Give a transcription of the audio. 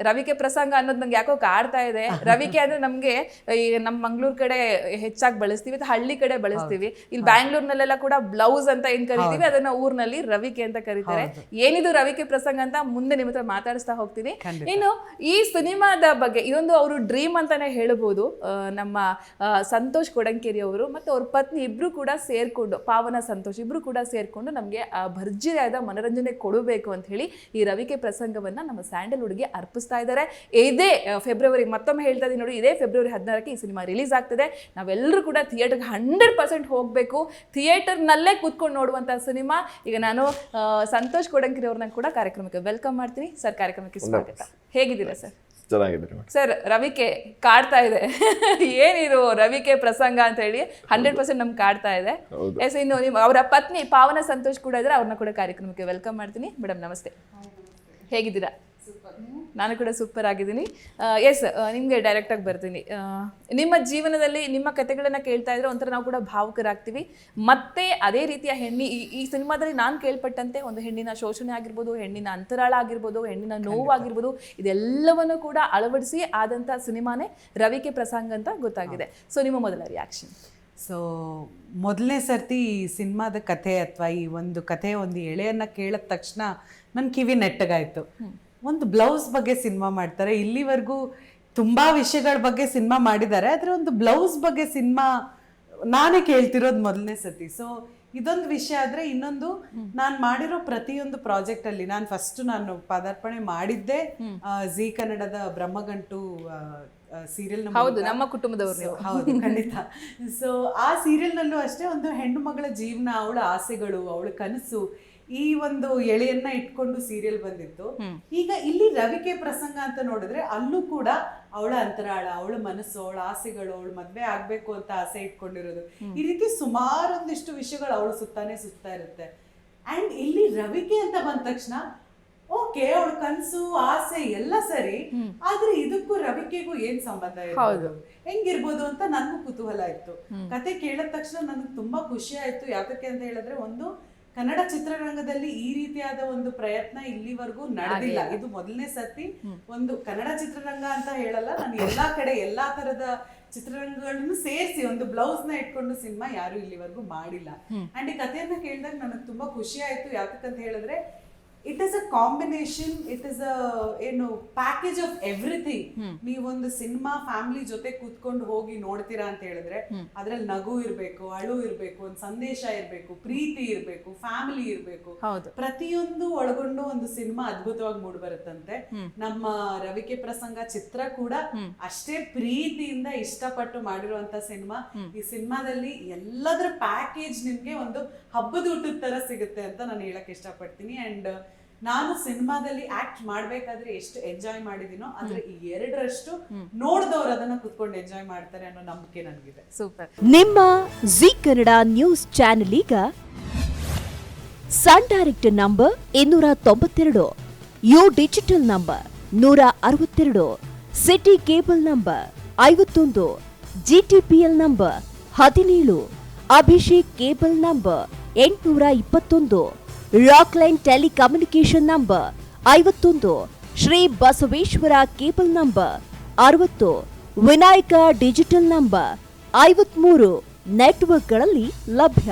ರವಿಕೆ ಪ್ರಸಂಗ ಅನ್ನೋದು ನಂಗೆ ಯಾಕೋ ಕಾಡ್ತಾ ಇದೆ. ರವಿಕೆ ಅಂದ್ರೆ ನಮ್ಗೆ ಈ ನಮ್ಮ ಮಂಗ್ಳೂರ್ ಕಡೆ ಹೆಚ್ಚಾಗಿ ಬಳಸ್ತೀವಿ, ಹಳ್ಳಿ ಕಡೆ ಬಳಸ್ತೀವಿ. ಇಲ್ಲಿ ಬ್ಯಾಂಗ್ಳೂರ್ನಲ್ಲೆಲ್ಲ ಕೂಡ ಬ್ಲೌಸ್ ಅಂತ ಏನ್ ಕರಿತೀವಿ ಅದನ್ನ ಊರ್ನಲ್ಲಿ ರವಿಕೆ ಅಂತ ಕರೀತಾರೆ. ಏನಿದು ರವಿಕೆ ಪ್ರಸಂಗ ಅಂತ ಮುಂದೆ ನಿಮ್ಮ ಹತ್ರ ಮಾತಾಡಿಸ್ತಾ ಹೋಗ್ತೀನಿ. ಇನ್ನು ಈ ಸಿನಿಮಾದ ಬಗ್ಗೆ ಇದೊಂದು ಅವರು ಡ್ರೀಮ್ ಅಂತಾನೆ ಹೇಳ್ಬೋದು. ನಮ್ಮ ಸಂತೋಷ್ ಕೊಡಂಕೇರಿ ಅವರು ಮತ್ತೆ ಅವ್ರ ಪತ್ನಿ ಇಬ್ರು ಕೂಡ ಸೇರ್ಕೊಂಡು, ಪಾವನ ಸಂತೋಷ್ ಇಬ್ರು ಕೂಡ ಸೇರ್ಕೊಂಡು ನಮ್ಗೆ ಭರ್ಜರಿಯಾದ ಮನೋರಂಜನೆ ಕೊಡಬೇಕು ಅಂತ ಹೇಳಿ ಈ ರವಿಕೆ ಪ್ರಸಂಗವನ್ನ ನಮ್ಮ ಸ್ಯಾಂಡಲ್ವುಡ್ಗೆ ಅರ್ಪಿಸ್ತಾ ಇದ್ದಾರೆ. ಇದೇ ಫೆಬ್ರವರಿ, ಮತ್ತೊಮ್ಮೆ ಹೇಳ್ತಾ ಇದೀನಿ ನೋಡಿ, ಇದೇ ಫೆಬ್ರವರಿ 16ಕ್ಕೆ ಈ ಸಿನಿಮಾ ರಿಲೀಸ್ ಆಗ್ತದೆ. ನಾವೆಲ್ಲರೂ ಕೂಡ ಥಿಯೇಟರ್ಗೆ 100% ಹೋಗಬೇಕು. ಥಿಯೇಟರ್ನಲ್ಲೇ ಕೂತ್ಕೊಂಡು ನೋಡುವಂಥ ಸಿನಿಮಾ. ಈಗ ನಾನು ಸಂತೋಷ್ ಕೊಡಂಕೇರಿ ಅವ್ರನ್ನ ಕೂಡ ಕಾರ್ಯಕ್ರಮಕ್ಕೆ ವೆಲ್ಕಮ್ ಮಾಡ್ತೀನಿ. ಸರ್, ಕಾರ್ಯಕ್ರಮಕ್ಕೆ ಸ್ವಾಗತ. ಹೇಗಿದ್ದೀರಾ ಸರ್? ಚೆನ್ನಾಗಿದ್ದೀನಿ ಸರ್. ರವಿಕೆ ಕಾಡ್ತಾ ಇದೆ. ಏನಿದು ರವಿಕೆ ಪ್ರಸಂಗ ಅಂತ ಹೇಳಿ 100% ನಮ್ಗೆ ಕಾಡ್ತಾ ಇದೆ. ಎಸ್, ಇನ್ನು ಅವರ ಪತ್ನಿ ಪಾವನ ಸಂತೋಷ್ ಕೂಡ ಇದ್ರೆ, ಅವ್ರನ್ನ ಕೂಡ ಕಾರ್ಯಕ್ರಮಕ್ಕೆ ವೆಲ್ಕಮ್ ಮಾಡ್ತೀನಿ. ಮೇಡಮ್ ನಮಸ್ತೆ, ಹೇಗಿದ್ದೀರಾ? ನಾನು ಕೂಡ ಸೂಪರ್ ಆಗಿದ್ದೀನಿ. ಎಸ್, ನಿಮಗೆ ಡೈರೆಕ್ಟಾಗಿ ಬರ್ತೀನಿ. ನಿಮ್ಮ ಜೀವನದಲ್ಲಿ ನಿಮ್ಮ ಕಥೆಗಳನ್ನು ಕೇಳ್ತಾ ಇದ್ರೆ ಒಂಥರ ನಾವು ಕೂಡ ಭಾವುಕರಾಗ್ತೀವಿ. ಮತ್ತೆ ಅದೇ ರೀತಿಯ ಈ ಸಿನಿಮಾದಲ್ಲಿ ನಾನು ಕೇಳ್ಪಟ್ಟಂತೆ ಒಂದು ಹೆಣ್ಣಿನ ಶೋಷಣೆ ಆಗಿರ್ಬೋದು, ಹೆಣ್ಣಿನ ಅಂತರಾಳ ಆಗಿರ್ಬೋದು, ಹೆಣ್ಣಿನ ನೋವು ಆಗಿರ್ಬೋದು, ಇದೆಲ್ಲವನ್ನು ಕೂಡ ಅಳವಡಿಸಿ ಆದಂಥ ಸಿನಿಮಾನೇ ರವಿಕೆ ಪ್ರಸಂಗ ಅಂತ ಗೊತ್ತಾಗಿದೆ. ಸೊ ನಿಮ್ಮ ಮೊದಲ ರಿಯಾಕ್ಷನ್? ಸೊ ಮೊದಲನೇ ಸರ್ತಿ ಈ ಸಿನಿಮಾದ ಕಥೆ ಅಥವಾ ಈ ಒಂದು ಕಥೆ ಒಂದು ಎಳೆಯನ್ನು ಕೇಳಿದ ತಕ್ಷಣ ನನ್ನ ಕಿವಿ ನೆಟ್ಟಗಾಯಿತು. ಒಂದು ಬ್ಲೌಸ್ ಬಗ್ಗೆ ಸಿನಿಮಾ ಮಾಡ್ತಾರೆ. ಇಲ್ಲಿವರೆಗೂ ತುಂಬ ವಿಷಯಗಳ ಬಗ್ಗೆ ಸಿನಿಮಾ ಮಾಡಿದ್ದಾರೆ, ಆದರೆ ಒಂದು ಬ್ಲೌಸ್ ಬಗ್ಗೆ ಸಿನಿಮಾ ನಾನೇ ಕೇಳ್ತಿರೋದು ಮೊದಲನೇ ಸತಿ. ಸೊ ಇದೊಂದು ವಿಷಯ ಆದರೆ, ಇನ್ನೊಂದು ನಾನು ಮಾಡಿರೋ ಪ್ರತಿಯೊಂದು ಪ್ರಾಜೆಕ್ಟಲ್ಲಿ ನಾನು ಪದಾರ್ಪಣೆ ಮಾಡಿದ್ದೆ ಜೀ ಕನ್ನಡದ ಬ್ರಹ್ಮಗಂಟು ಸೀರಿಯಲ್. ಹೌದು, ನಮ್ಮ ಕುಟುಂಬದವರು. ಹೌದು, ಖಂಡಿತ. ಸೊ ಆ ಸೀರಿಯಲ್ನಲ್ಲೂ ಅಷ್ಟೇ ಒಂದು ಹೆಣ್ಣು ಮಗಳ ಜೀವನ, ಅವಳ ಆಸೆಗಳು, ಅವಳ ಕನಸು, ಈ ಒಂದು ಎಳೆಯನ್ನ ಇಟ್ಕೊಂಡು ಸೀರಿಯಲ್ ಬಂದಿತ್ತು. ಈಗ ಇಲ್ಲಿ ರವಿಕೆ ಪ್ರಸಂಗ ಅಂತ ನೋಡಿದ್ರೆ ಅಲ್ಲೂ ಕೂಡ ಅವಳ ಅಂತರಾಳ, ಅವಳ ಮನಸ್ಸು, ಅವಳ ಆಸೆಗಳು, ಅವಳು ಮದ್ವೆ ಆಗ್ಬೇಕು ಅಂತ ಆಸೆ ಇಟ್ಕೊಂಡಿರೋದು, ಈ ರೀತಿ ಸುಮಾರೊಂದಿಷ್ಟು ವಿಷಯಗಳು ಅವಳು ಸುತ್ತಾ ಇರುತ್ತೆ. ಅಂಡ್ ಇಲ್ಲಿ ರವಿಕೆ ಅಂತ ಬಂದ ತಕ್ಷಣ ಓಕೆ, ಅವಳ ಕನಸು, ಆಸೆ ಎಲ್ಲ ಸರಿ, ಆದ್ರೆ ಇದಕ್ಕೂ ರವಿಕೆಗೂ ಏನ್ ಸಂಬಂಧ ಇರ್ಬೋದು, ಹೆಂಗಿರ್ಬೋದು ಅಂತ ನನಗೂ ಕುತೂಹಲ ಇತ್ತು. ಕತೆ ಕೇಳಿದ ತಕ್ಷಣ ನನಗೆ ತುಂಬಾ ಖುಷಿ ಆಯ್ತು. ಯಾಕಕ್ಕೆ ಅಂತ ಹೇಳಿದ್ರೆ, ಒಂದು ಕನ್ನಡ ಚಿತ್ರರಂಗದಲ್ಲಿ ಈ ರೀತಿಯಾದ ಒಂದು ಪ್ರಯತ್ನ ಇಲ್ಲಿವರೆಗೂ ನಡೆದಿಲ್ಲ. ಇದು ಮೊದಲನೇ ಸರ್ತಿ. ಒಂದು ಕನ್ನಡ ಚಿತ್ರರಂಗ ಅಂತ ಹೇಳಲ್ಲ, ನಾನು ಎಲ್ಲಾ ಕಡೆ ಎಲ್ಲಾ ತರದ ಚಿತ್ರರಂಗಗಳನ್ನು ಸೇರಿಸಿ ಒಂದು ಬ್ಲೌಸ್ ನ ಇಟ್ಕೊಂಡು ಸಿನಿಮಾ ಯಾರು ಇಲ್ಲಿವರೆಗೂ ಮಾಡಿಲ್ಲ. ಅಂಡ್ ಈ ಕಥೆಯನ್ನ ಕೇಳಿದಾಗ ನನಗೆ ತುಂಬಾ ಖುಷಿ ಆಯ್ತು. ಯಾಕಂತ ಹೇಳಿದ್ರೆ it is a combination, it is ಏನು ಪ್ಯಾಕೇಜ್ ಆಫ್ ಎವ್ರಿಥಿಂಗ್. ನೀವೊಂದು ಸಿನಿಮಾ ಫ್ಯಾಮಿಲಿ ಜೊತೆ ಕೂತ್ಕೊಂಡು ಹೋಗಿ ನೋಡ್ತೀರಾ ಅಂತ ಹೇಳಿದ್ರೆ ಅದ್ರಲ್ಲಿ ನಗು ಇರ್ಬೇಕು, ಅಳು ಇರ್ಬೇಕು, ಒಂದು ಸಂದೇಶ ಇರ್ಬೇಕು, ಪ್ರೀತಿ ಇರ್ಬೇಕು, ಫ್ಯಾಮಿಲಿ ಇರ್ಬೇಕು, ಪ್ರತಿಯೊಂದು ಒಳಗೊಂಡು ಒಂದು ಸಿನಿಮಾ ಅದ್ಭುತವಾಗಿ ಮೂಡ್ ಬರುತ್ತಂತೆ. ನಮ್ಮ ರವಿಕೆ ಪ್ರಸಂಗ ಚಿತ್ರ ಕೂಡ ಅಷ್ಟೇ ಪ್ರೀತಿಯಿಂದ ಇಷ್ಟಪಟ್ಟು ಮಾಡಿರುವಂತ ಸಿನಿಮಾ. ಈ ಸಿನಿಮಾದಲ್ಲಿ ಎಲ್ಲದರ ಪ್ಯಾಕೇಜ್ ನಿಮ್ಗೆ ಒಂದು ಹಬ್ಬದ ಊಟದ ತರ ಸಿಗುತ್ತೆ ಅಂತ ನಾನು ಹೇಳಕ್ ಇಷ್ಟಪಡ್ತೀನಿ. ಅಂಡ್ ನಾನು ಸಿನಿಮಾದಲ್ಲಿ ಆಕ್ಟ್ ಮಾಡ್ಬೇಕಾದ್ರೆ ಎಷ್ಟು ಎಂಜಾಯ್ ಮಾಡಿದೀನೋ ಅದ್ರ ಈ 2ರಷ್ಟು ನೋಡಿದವರು ಅದನ್ನ ಕುತ್ಕೊಂಡು ಎಂಜಾಯ್ ಮಾಡ್ತಾರೆ ಅನ್ನೋ ನಂಬಿಕೆ ನನಗಿದೆ. ಸೂಪರ್. ನಿಮ್ಮ ಜೀ ಕನ್ನಡ ನ್ಯೂಸ್ ಚಾನೆಲ್ ಈಗ Sun Direct number 292, U digital number 162, city cable number 51, GTPL number 17, Abhishek cable number 821, Rockline telecommunication number 51, Shri Basaveshwara cable number 60, Vinayaka digital number 53 ನೆಟ್ವರ್ಕ್ಗಳಲ್ಲಿ ಲಭ್ಯ.